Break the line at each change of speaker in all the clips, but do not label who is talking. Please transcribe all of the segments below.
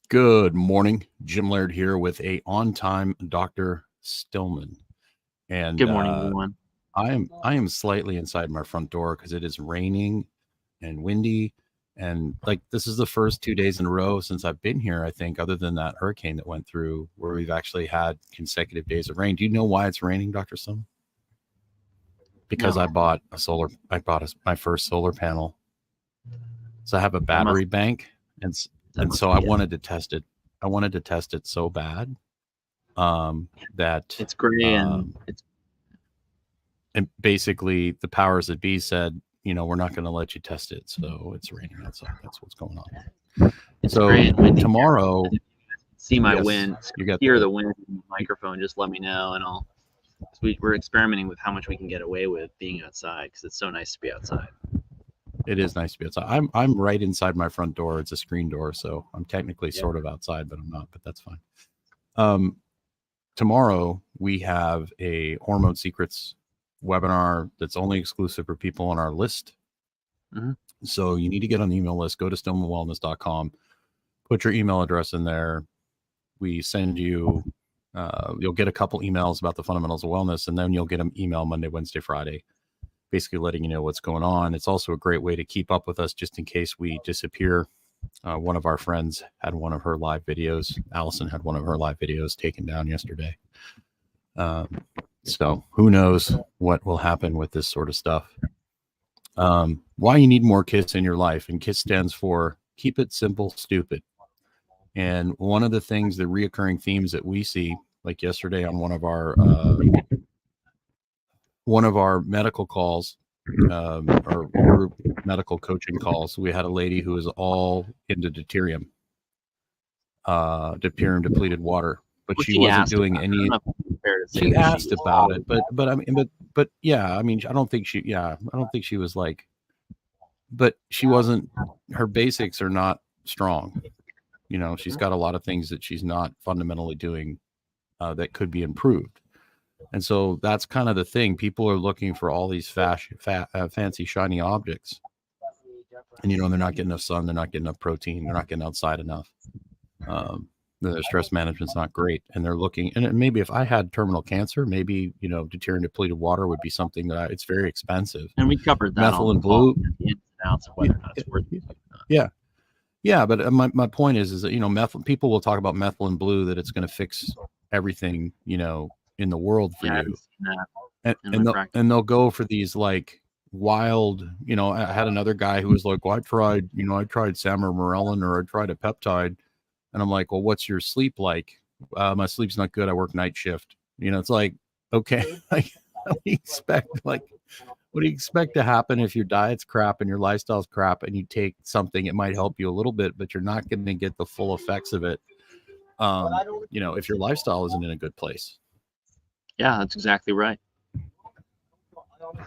Good morning. Jim Laird here with a on-time Dr. Stillman. And
Good morning, everyone.
I am slightly inside my front door because it is raining and windy. And like this is the first 2 days in a row since I've been here, I think, other than that hurricane that went through, where we've actually had consecutive days of rain. Do you know why it's raining, Dr. Stillman? Because
No.
I bought my first solar panel. So I have a battery bank, and so I wanted to test it. I wanted to test it so bad that
it's gray
and basically the powers that be said, we're not going to let you test it. So it's raining outside. That's what's going on.
It's
so
gray and windy.
Tomorrow,
see my wind.
You
hear the wind in the microphone. Just let me know, and we're experimenting with how much we can get away with being outside because it's so nice to be outside.
It is nice to be outside. I'm right inside my front door. It's a screen door, so I'm technically sort of outside, but I'm not. But that's fine. Tomorrow we have a Hormone Secrets webinar that's only exclusive for people on our list.
Mm-hmm.
So you need to get on the email list. Go to stillmanwellness.com. Put your email address in there. We send you. You'll get a couple emails about the fundamentals of wellness, and then you'll get an email Monday, Wednesday, Friday, basically letting you know what's going on. It's also a great way to keep up with us just in case we disappear. One of our friends had one of her live videos. Allison had one of her live videos taken down yesterday. So who knows what will happen with this sort of stuff. Why you need more KISS in your life. And KISS stands for Keep It Simple, Stupid. And one of the things, the reoccurring themes that we see, like yesterday on one of our medical calls, or group medical coaching calls, we had a lady who was all into deuterium depleted water, but she wasn't doing any. She asked about it, but yeah, I mean, I don't think she was like, but she wasn't. Her basics are not strong. She's got a lot of things that she's not fundamentally doing that could be improved. And so that's kind of the thing. People are looking for all these fancy, shiny objects. And, they're not getting enough sun. They're not getting enough protein. They're not getting outside enough. Their stress management's not great. And they're looking. And maybe if I had terminal cancer, maybe, deuterium depleted water would be something that it's very expensive.
And we covered that.
Methyl and blue.
The ins and outs of whether or not it's worth it.
Yeah. Yeah. But my point is that, people will talk about methyl and blue, that it's going to fix everything, in the world for you, and they'll go for these like wild. I had another guy who was like, well, I tried samomorelin, or I tried a peptide, and I'm like, well, what's your sleep like? My sleep's not good. I work night shift. It's like, okay, like, what do you expect to happen if your diet's crap and your lifestyle's crap, and you take something, it might help you a little bit, but you're not going to get the full effects of it. If your lifestyle isn't in a good place.
Yeah, that's exactly right.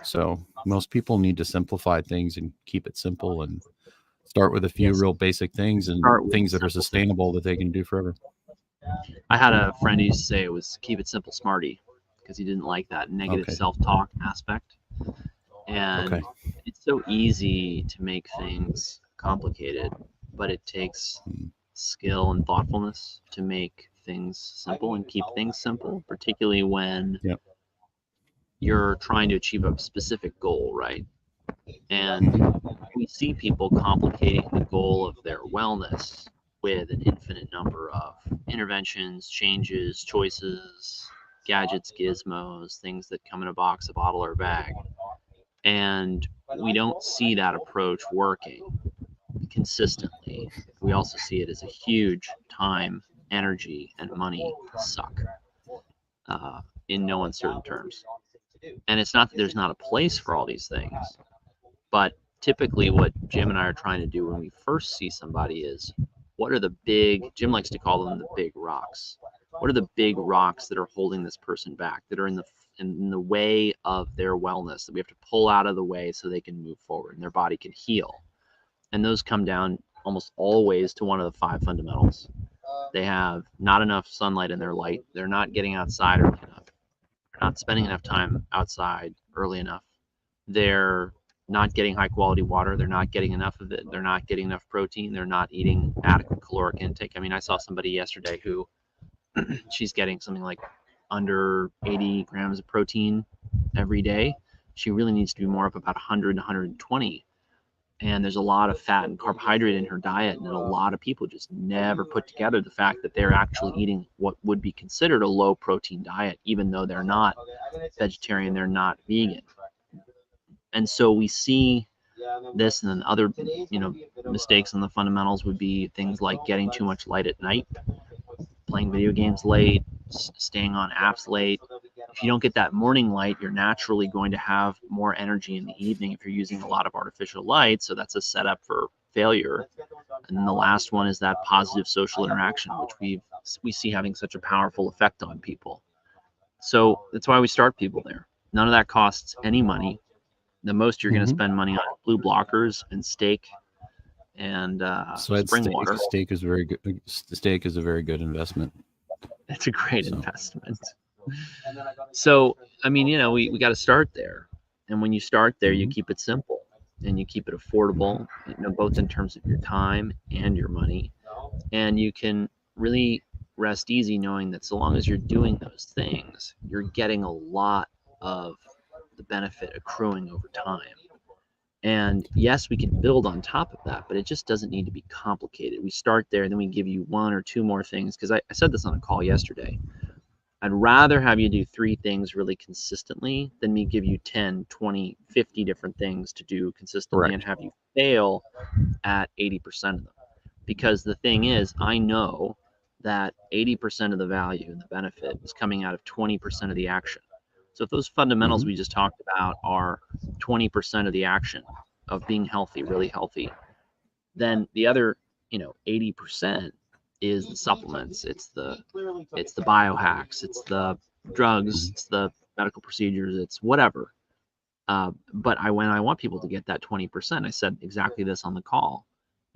So most people need to simplify things and keep it simple and start with a few real basic things and things that are sustainable that they can do forever.
I had a friend who used to say it was keep it simple, smarty, because he didn't like that negative self-talk aspect. And it's so easy to make things complicated, but it takes skill and thoughtfulness to make things simple and keep things simple, particularly when you're trying to achieve a specific goal, right? And we see people complicating the goal of their wellness with an infinite number of interventions, changes, choices, gadgets, gizmos, things that come in a box, a bottle, or a bag. And we don't see that approach working consistently. We also see it as a huge time, energy, and money suck in no uncertain terms. And it's not that there's not a place for all these things, but typically what Jim and I are trying to do when we first see somebody is, what are the big, Jim likes to call them the big rocks. What are the big rocks that are holding this person back, that are in the way of their wellness, that we have to pull out of the way so they can move forward and their body can heal? And those come down almost always to one of the 5 fundamentals. They have not enough sunlight in their light. They're not getting outside early enough. They're not spending enough time outside early enough. They're not getting high quality water. They're not getting enough of it. They're not getting enough protein. They're not eating adequate caloric intake. I mean, I saw somebody yesterday who she's getting something like under 80 grams of protein every day. She really needs to be more up about 100 to 120. And there's a lot of fat and carbohydrate in her diet. And a lot of people just never put together the fact that they're actually eating what would be considered a low protein diet, even though they're not vegetarian, they're not vegan. And so we see this, and then other, mistakes on the fundamentals would be things like getting too much light at night, playing video games late, staying on apps late. If you don't get that morning light, you're naturally going to have more energy in the evening if you're using a lot of artificial light. So that's a setup for failure. And then the last one is that positive social interaction, which we see having such a powerful effect on people. So that's why we start people there. None of that costs any money. The most you're going to spend money on blue blockers and steak and spring water.
Steak is very good. Steak is a very good investment.
It's a great investment. So, I mean, we got to start there. And when you start there, you keep it simple and you keep it affordable, both in terms of your time and your money. And you can really rest easy knowing that so long as you're doing those things, you're getting a lot of the benefit accruing over time. And yes, we can build on top of that, but it just doesn't need to be complicated. We start there, and then we give you one or two more things. Because I said this on a call yesterday. I'd rather have you do 3 things really consistently than me give you 10, 20, 50 different things to do consistently and have you fail at 80% of them. Because the thing is, I know that 80% of the value and the benefit is coming out of 20% of the action. So if those fundamentals we just talked about are 20% of the action of being healthy, really healthy, then the other, 80% is the supplements. It's the biohacks. It's the drugs. It's the medical procedures. It's whatever. But when I want people to get that 20%, I said exactly this on the call.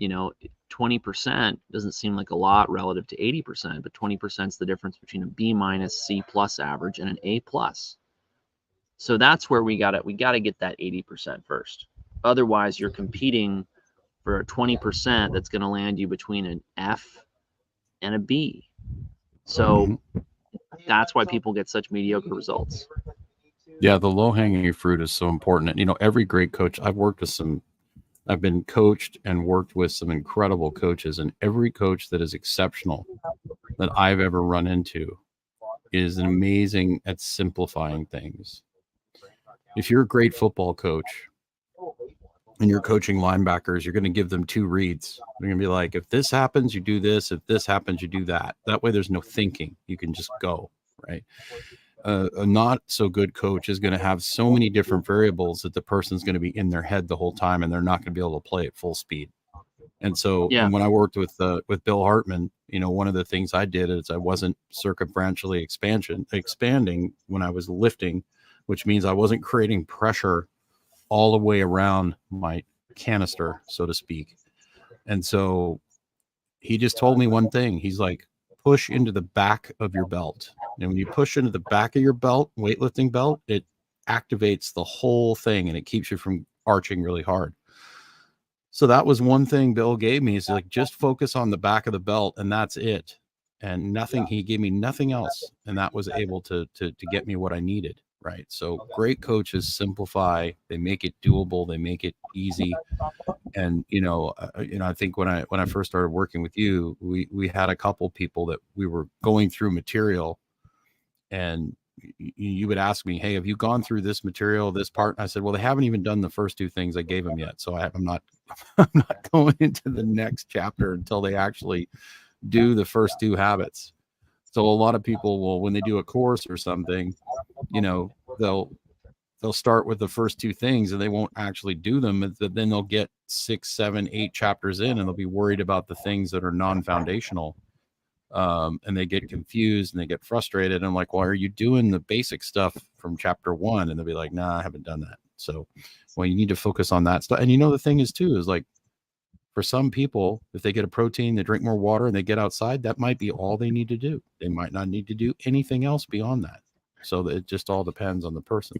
20% doesn't seem like a lot relative to 80%, but 20% is the difference between a B-, C+ average and an A+. So that's where we got to get that 80% first. Otherwise, you're competing for a 20% that's going to land you between an F and a B. So that's why people get such mediocre results.
Yeah, the low-hanging fruit is so important. And, every great coach, I've been coached and worked with some incredible coaches, and every coach that is exceptional that I've ever run into is amazing at simplifying things. If you're a great football coach and you're coaching linebackers, you're going to give them 2 reads. You're going to be like, if this happens, you do this. If this happens, you do that. That way there's no thinking. You can just go, right? A not so good coach is going to have so many different variables that the person's going to be in their head the whole time, and they're not going to be able to play at full speed. And so and when I worked with Bill Hartman, one of the things I did is I wasn't circumferentially expanding when I was lifting, which means I wasn't creating pressure all the way around my canister, so to speak. And so he just told me one thing. He's like, push into the back of your belt. And when you push into the back of your belt, weightlifting belt, it activates the whole thing and it keeps you from arching really hard. So that was one thing Bill gave me, is like, just focus on the back of the belt and that's it. And nothing, he gave me nothing else. And that was able to get me what I needed. Right. So great coaches simplify, they make it doable, they make it easy. And, I think when I first started working with you, we had a couple people that we were going through material, and you would ask me, hey, have you gone through this material, this part? And I said, well, they haven't even done the first 2 things I gave them yet. So I'm not going into the next chapter until they actually do the first 2 habits. So a lot of people will, when they do a course or something, they'll start with the first 2 things and they won't actually do them. And then they'll get 6, 7, 8 chapters in, and they'll be worried about the things that are non-foundational. And they get confused and they get frustrated. And I'm like, well, are you doing the basic stuff from chapter 1? And they'll be like, nah, I haven't done that. So, well, you need to focus on that stuff. And the thing is too, is like, for some people, if they get a protein, they drink more water and they get outside, that might be all they need to do. They might not need to do anything else beyond that. So it just all depends on the person.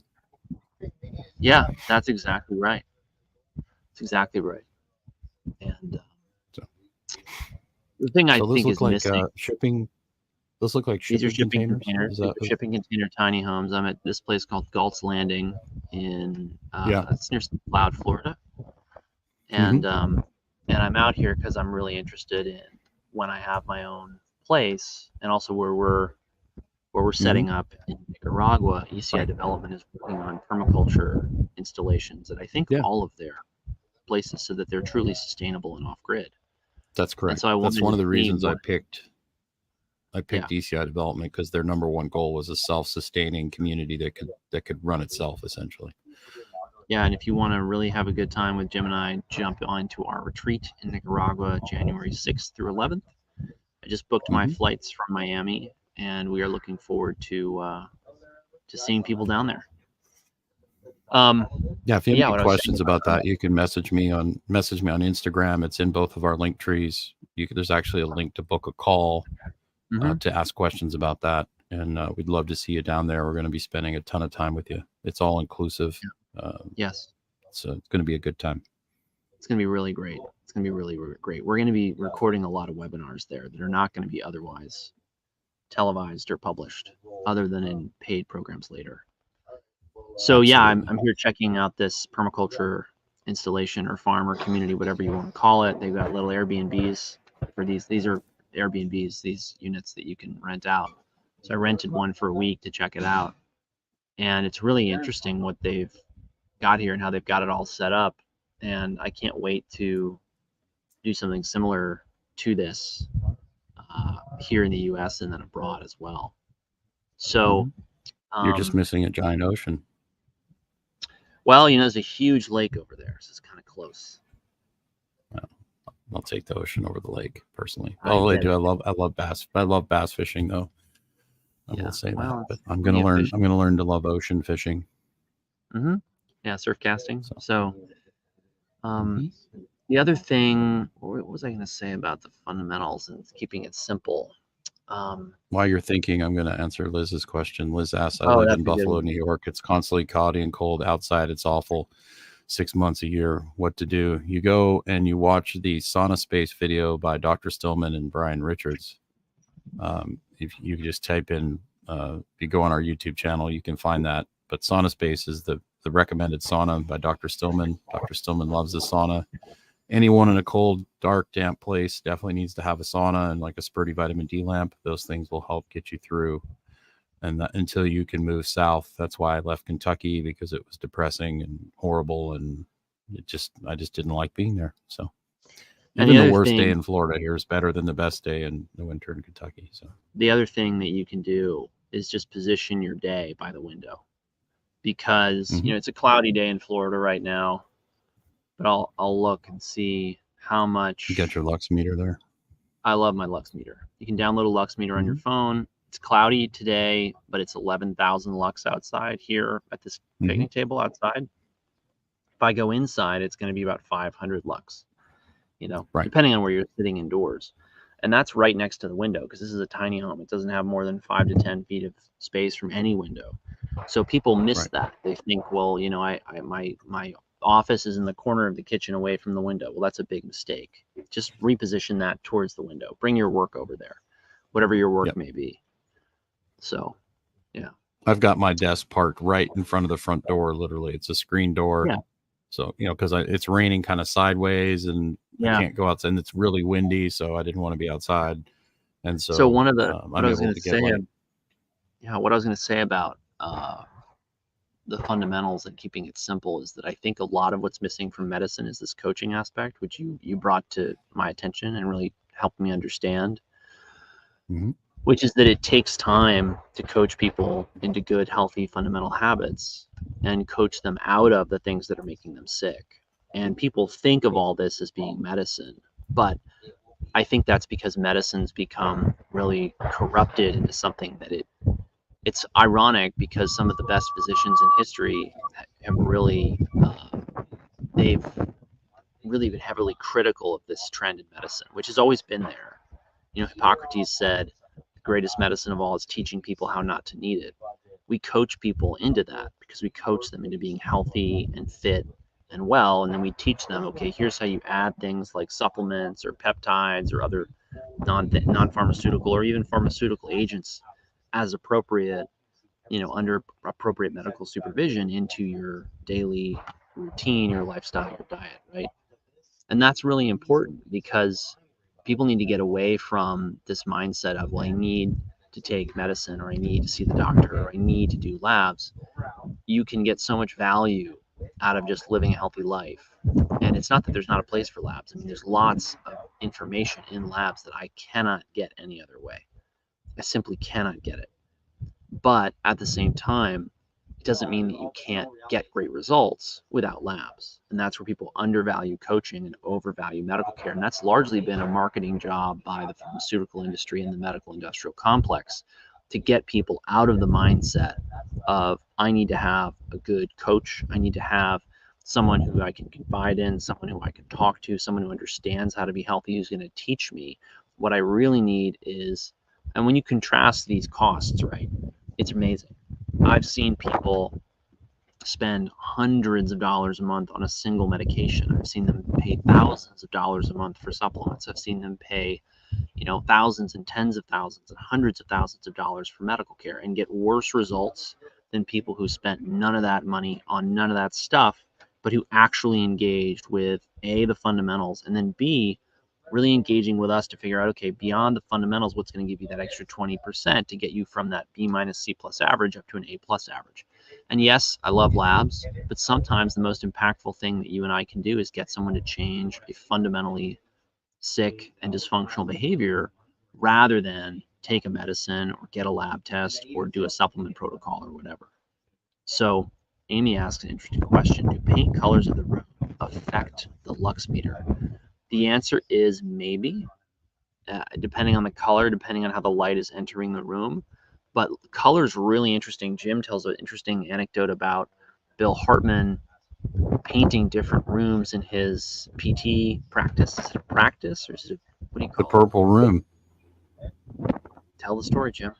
Yeah, that's exactly right. It's exactly right. And the thing I think is missing.
Shipping. Those look like shipping
These are shipping
containers.
containers. These are shipping container tiny homes. I'm at this place called Galt's Landing in it's near St. Cloud, Florida. And and I'm out here because I'm really interested in when I have my own place, and also where we're setting up in Nicaragua. ECI Development is working on permaculture installations that I think all of their places so that they're truly sustainable and off grid.
That's correct. So that's one of the reasons I picked ECI Development, because their number one goal was a self-sustaining community that could run itself essentially.
Yeah, and if you want to really have a good time with Jim and I, jump onto our retreat in Nicaragua, January 6th through 11th. I just booked my flights from Miami, and we are looking forward to seeing people down there.
If you have any questions about that, you can message me on Instagram. It's in both of our link trees. There's actually a link to book a call to ask questions about that, and we'd love to see you down there. We're going to be spending a ton of time with you. It's all inclusive.
Yes.
So it's going to be a good time.
It's going to be really great. It's going to be really, really great. We're going to be recording a lot of webinars there that are not going to be otherwise televised or published, other than in paid programs later. So yeah, I'm here checking out this permaculture installation or farm or community, whatever you want to call it. They've got little Airbnbs for these. These are Airbnbs, these units that you can rent out. So I rented one for a week to check it out. And it's really interesting what they've got here and how they've got it all set up. And I can't wait to do something similar to this here in the US and then abroad as well. So
you're just missing a giant ocean.
Well, there's a huge lake over there, so it's kind of close.
Well, I'll take the ocean over the lake personally. I do. I love bass. I love bass fishing though. I will say that, but I'm gonna learn. I'm gonna learn to love ocean fishing.
Yeah, surf casting. So the other thing, what was I gonna say about the fundamentals and keeping it simple?
While you're thinking, I'm going to answer Liz's question. Liz asks, I live in Buffalo, New York. It's constantly cloudy and cold outside. It's awful. 6 months a year. What to do? You go and you watch the Sauna Space video by Dr. Stillman and Brian Richards. If you just type in, if you go on our YouTube channel, you can find that. But Sauna Space is the recommended sauna by Dr. Stillman. Dr. Stillman loves the sauna. Anyone in a cold, dark, damp place definitely needs to have a sauna and like a spurty vitamin D lamp. Those things will help get you through and until you can move south. That's why I left Kentucky, because it was depressing and horrible, and I just didn't like being there. So even the worst day in Florida here is better than the best day in the winter in Kentucky. So
the other thing that you can do is just position your day by the window, because it's a cloudy day in Florida right now. But I'll look and see how much.
You got your Lux meter there?
I love my Lux meter. You can download a Lux meter on your phone. It's cloudy today, but it's 11,000 Lux outside here at this picnic table outside. If I go inside, it's going to be about 500 Lux, depending on where you're sitting indoors. And that's right next to the window, because this is a tiny home. It doesn't have more than 5 to 10 feet of space from any window. So people miss that. They think, well, my office is in the corner of the kitchen away from the window. Well, that's a big mistake. Just reposition that towards the window. Bring your work over there, whatever your work may be. So, yeah.
I've got my desk parked right in front of the front door. Literally, it's a screen door. Yeah. So, because it's raining kind of sideways, and I can't go outside, and it's really windy, so I didn't want to be outside. And so
one of the what I was going to say about the fundamentals and keeping it simple is that I think a lot of what's missing from medicine is this coaching aspect, which you brought to my attention and really helped me understand, which is that it takes time to coach people into good, healthy, fundamental habits and coach them out of the things that are making them sick. And people think of all this as being medicine, but I think that's because medicine's become really corrupted into something that it's ironic, because some of the best physicians in history have really, they've really been heavily critical of this trend in medicine, which has always been there. Hippocrates said, the greatest medicine of all is teaching people how not to need it. We coach people into that because we coach them into being healthy and fit and well, and then we teach them, okay, here's how you add things like supplements or peptides or other non-pharmaceutical or even pharmaceutical agents as appropriate, under appropriate medical supervision into your daily routine, your lifestyle, your diet, right? And that's really important because people need to get away from this mindset of, well, I need to take medicine, or I need to see the doctor, or I need to do labs. You can get so much value out of just living a healthy life. And it's not that there's not a place for labs. I mean, there's lots of information in labs that I cannot get any other way. I simply cannot get it. But at the same time, it doesn't mean that you can't get great results without labs. And that's where people undervalue coaching and overvalue medical care. And that's largely been a marketing job by the pharmaceutical industry and the medical industrial complex to get people out of the mindset of, I need to have a good coach. I need to have someone who I can confide in, someone who I can talk to, someone who understands how to be healthy, who's going to teach me. What I really need is, and when you contrast these costs, right, it's amazing. I've seen people spend hundreds of dollars a month on a single medication. I've seen them pay thousands of dollars a month for supplements. I've seen them pay, thousands and tens of thousands and hundreds of thousands of dollars for medical care and get worse results than people who spent none of that money on none of that stuff, but who actually engaged with A, the fundamentals, and then B, really engaging with us to figure out, okay, beyond the fundamentals, what's going to give you that extra 20% to get you from that B minus C plus average up to an A plus average. And yes, I love labs, but sometimes the most impactful thing that you and I can do is get someone to change a fundamentally sick and dysfunctional behavior rather than take a medicine or get a lab test or do a supplement protocol or whatever. So Amy asks an interesting question. Do paint colors of the room affect the lux meter? The answer is maybe, depending on the color, depending on how the light is entering the room. But color is really interesting. Jim tells an interesting anecdote about Bill Hartman painting different rooms in his PT practice. Is it a practice, or is it what do you call it?
The purple room.
Tell the story, Jim.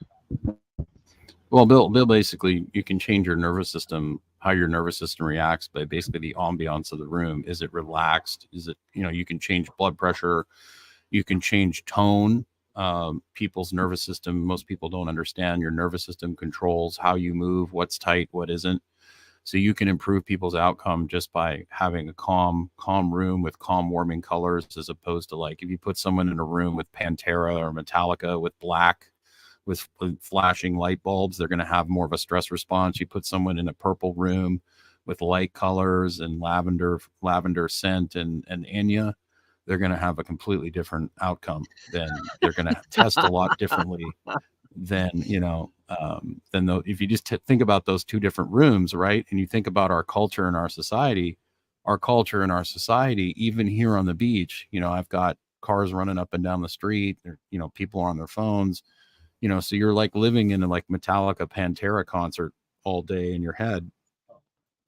Well, Bill, basically, you can change your nervous system, how your nervous system reacts by basically the ambiance of the room. Is it relaxed? Is it, you can change blood pressure, you can change tone. People's nervous system, most people don't understand. Your nervous system controls how you move, what's tight, what isn't. So you can improve people's outcome just by having a calm room with calm, warming colors, as opposed to, like, if you put someone in a room with Pantera or Metallica with black, with flashing light bulbs, they're going to have more of a stress response. You put someone in a purple room with light colors and lavender scent and Enya, they're going to have a completely different outcome. Then they're going to test a lot differently than, if you just think about those two different rooms, right? And you think about our culture and our society, even here on the beach, I've got cars running up and down the street, people are on their phones, so you're like living in a like Metallica Pantera concert all day in your head.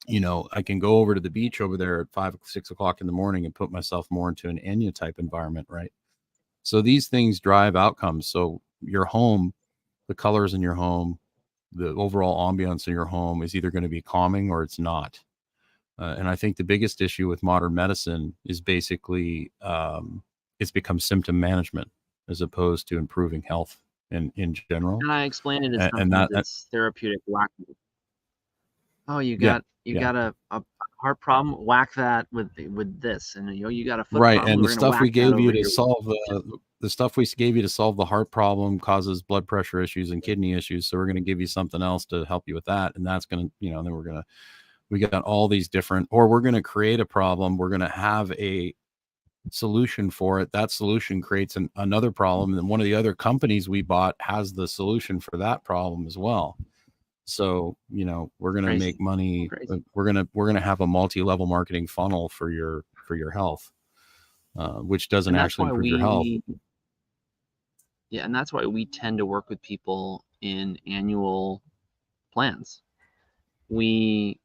I can go over to the beach over there at 5, 6 o'clock in the morning and put myself more into an Enya type environment, right? So these things drive outcomes. So your home, the colors in your home, the overall ambiance in your home is either going to be calming or it's not. And I think the biggest issue with modern medicine is basically it's become symptom management as opposed to improving health in general.
And I explained it as it's therapeutic whacking. Oh, you got a heart problem? Whack that with this, and you got a foot problem.
And the stuff we gave you to solve the heart problem causes blood pressure issues and kidney issues. So we're going to give you something else to help you with that, and that's going to, then we got all these different, or we're going to create a problem. We're going to have a solution for it. That solution creates another problem, and one of the other companies we bought has the solution for that problem as well. So, we're going to make money. Crazy. We're going to have a multi-level marketing funnel for your health, which doesn't actually improve your health.
Yeah. And that's why we tend to work with people in annual plans. We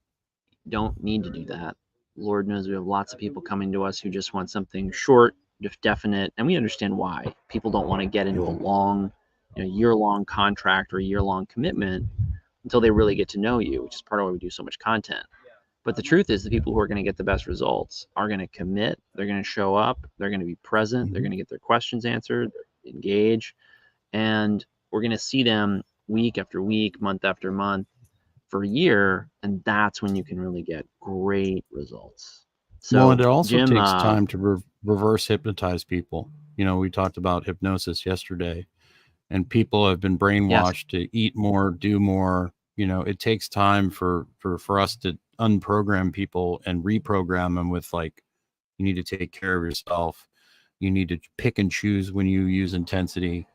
don't need to do that. Lord knows we have lots of people coming to us who just want something short, definite, and we understand why. People don't want to get into a long, year-long contract or a year-long commitment until they really get to know you, which is part of why we do so much content. But the truth is the people who are going to get the best results are going to commit. They're going to show up. They're going to be present. Mm-hmm. They're going to get their questions answered, engage. And we're going to see them week after week, month after month for a year. And that's when you can really get great results. So,
well, and it also takes time to reverse hypnotize people. You know, we talked about hypnosis yesterday, and people have been brainwashed to eat more, do more. You know, it takes time for us to unprogram people and reprogram them with, like, you need to take care of yourself. You need to pick and choose when you use intensity.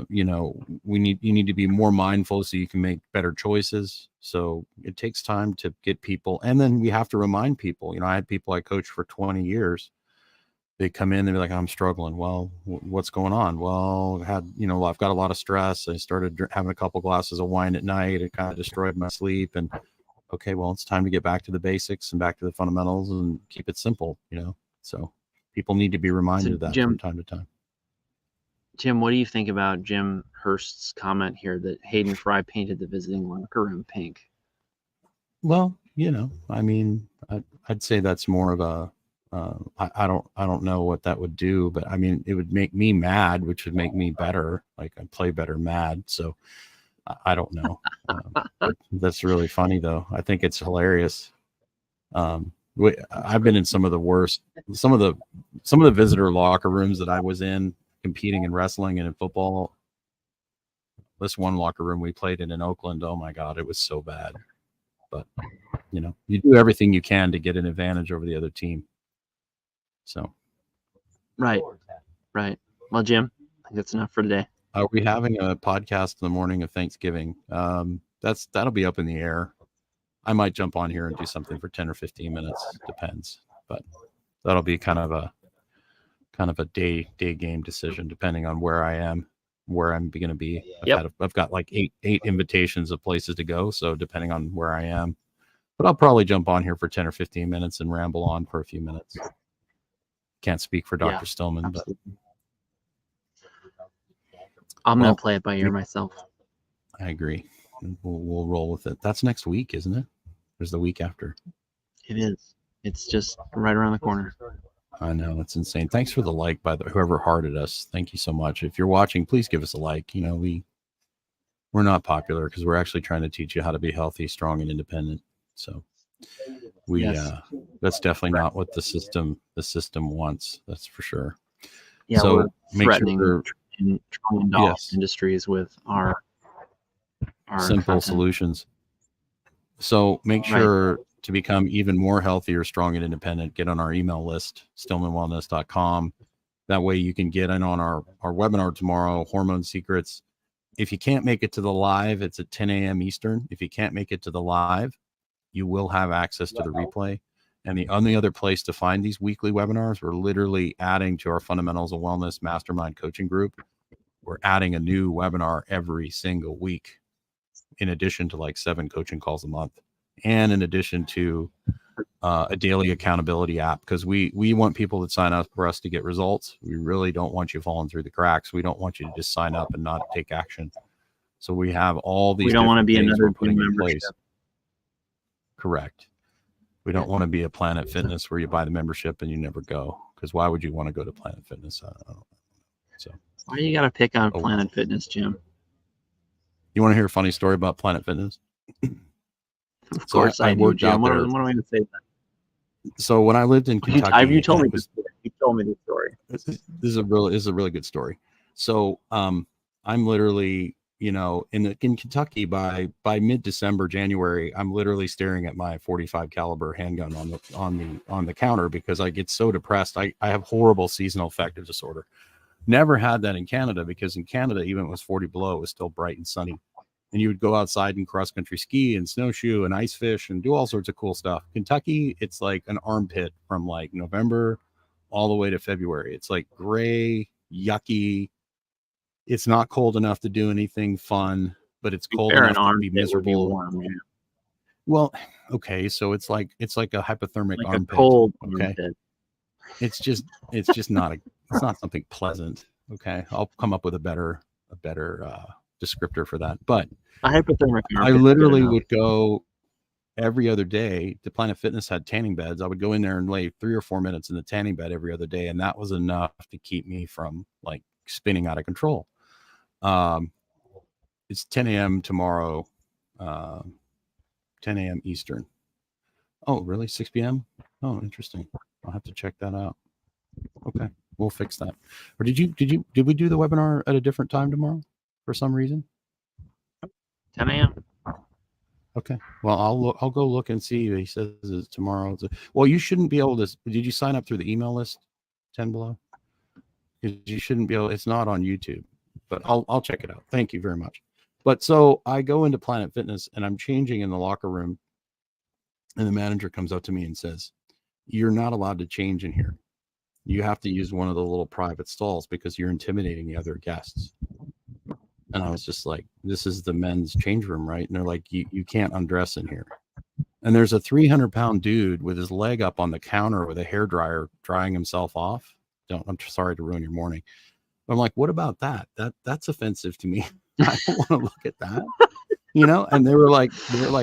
You know, you need to be more mindful so you can make better choices. So it takes time to get people. And then we have to remind people, you know, I had people I coached for 20 years. They come in, they're like, I'm struggling. Well, what's going on? Well, I've got a lot of stress. I started having a couple glasses of wine at night. It kind of destroyed my sleep. And okay, well, it's time to get back to the basics and back to the fundamentals and keep it simple, you know? So people need to be reminded of that from time to time.
Jim, what do you think about Jim Hurst's comment here that Hayden Fry painted the visiting locker room pink?
Well, you know, I mean, I'd say that's more of a, I don't know what that would do, but I mean, it would make me mad, which would make me better. Like, I play better mad. So I don't know. That's really funny though. I think it's hilarious. I've been in some of the visitor locker rooms that I was in, competing in wrestling and in football. This one locker room we played in Oakland, oh my God, it was so bad. But, you know, you do everything you can to get an advantage over the other team. So.
Right. Well, Jim, I think that's enough for today.
Are we having a podcast in the morning of Thanksgiving? That'll be up in the air. I might jump on here and do something for 10 or 15 minutes, depends. But that'll be kind of a day game decision, depending on where I am, where I'm going to be. I've got like eight invitations of places to go. So depending on where I am, but I'll probably jump on here for 10 or 15 minutes and ramble on for a few minutes. Can't speak for Dr. Stillman, absolutely. But
I'm going to play it by ear myself.
I agree. We'll roll with it. That's next week, isn't it? There's the week after.
It is. It's just right around the corner.
I know, it's insane. Thanks for the like by whoever hearted us. Thank you so much. If you're watching, please give us a like. You know, we're not popular because we're actually trying to teach you how to be healthy, strong, and independent. So that's definitely not what the system wants. That's for sure.
Yeah, so we're threatening trillion-dollar industries with our
simple content solutions. So make sure to become even more healthy or strong and independent, get on our email list, stillmanwellness.com. That way you can get in on our webinar tomorrow, Hormone Secrets. If you can't make it to the live, it's at 10 a.m. Eastern. If you can't make it to the live, you will have access to the replay. And the only other place to find these weekly webinars, we're literally adding to our Fundamentals of Wellness Mastermind coaching group. We're adding a new webinar every single week, in addition to like 7 coaching calls a month, and in addition to a daily accountability app, because we want people that sign up for us to get results. We really don't want you falling through the cracks. We don't want you to just sign up and not take action. So we have all these.
We don't want to be another
putting in place. Correct. We don't want to be a Planet Fitness where you buy the membership and you never go, because why would you want to go to Planet Fitness? I don't know. So
why you got to pick on Planet Fitness, Jim?
You want to hear a funny story about Planet Fitness?
Of course, I do, Jim. What am I going to say?
So when I lived in Kentucky,
you told me the story.
This is a really good story. So I'm literally, you know, in Kentucky by mid-December, January, I'm literally staring at my .45 caliber handgun on the counter because I get so depressed. I have horrible seasonal affective disorder. Never had that in Canada, because in Canada, even when it was 40 below, it was still bright and sunny. And you would go outside and cross-country ski and snowshoe and ice fish and do all sorts of cool stuff. Kentucky, it's like an armpit from like November all the way to February. It's like gray, yucky. It's not cold enough to do anything fun, but it's cold enough to be miserable.
Warm, yeah.
Well, okay, so it's like a hypothermic armpit.
A cold
armpit. It's not something pleasant. Okay, I'll come up with a better descriptor for that. But
a hypothermic armpit,
I literally would go. every other day. The Planet Fitness had tanning beds. I would go in there and lay 3 or 4 minutes in the tanning bed every other day, and that was enough to keep me from like spinning out of control. It's 10 a.m. tomorrow, 10 a.m. Eastern. Oh, really? 6 p.m. Oh, interesting. I'll have to check that out. Okay, we'll fix that. Or did we do the webinar at a different time tomorrow for some reason?
10 a.m.
Okay. Well, I'll go look and see. He says it's tomorrow. Well, you shouldn't be able to. Did you sign up through the email list, 10 below? Because you shouldn't be able. It's not on YouTube, but I'll check it out. Thank you very much. But so I go into Planet Fitness and I'm changing in the locker room, and the manager comes up to me and says, "You're not allowed to change in here. You have to use one of the little private stalls because you're intimidating the other guests." And I was just like, this is the men's change room, right? And they're like, you can't undress in here. And there's a 300-pound dude with his leg up on the counter with a hairdryer drying himself off. I'm sorry to ruin your morning. But I'm like, what about that? That's offensive to me. I don't want to look at that. And they were like,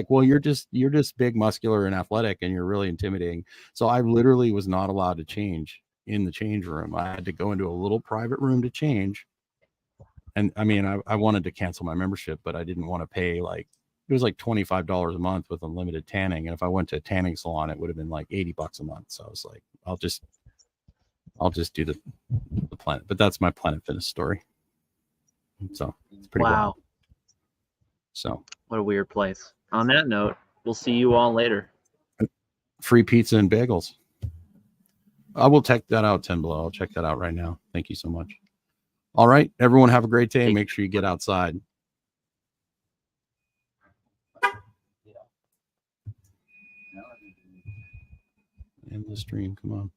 well, you're just big, muscular, and athletic, and you're really intimidating. So I literally was not allowed to change in the change room. I had to go into a little private room to change. And I mean, I wanted to cancel my membership, but I didn't want to pay it was like $25 a month with unlimited tanning. And if I went to a tanning salon, it would have been like $80 a month. So I was like, I'll just do the Planet. But that's my Planet Fitness story. So it's pretty wild. So
what a weird place. On that note, we'll see you all later.
Free pizza and bagels. I will check that out, 10 below. I'll check that out right now. Thank you so much. All right, everyone, have a great day and make sure you get outside. End the stream. Come on.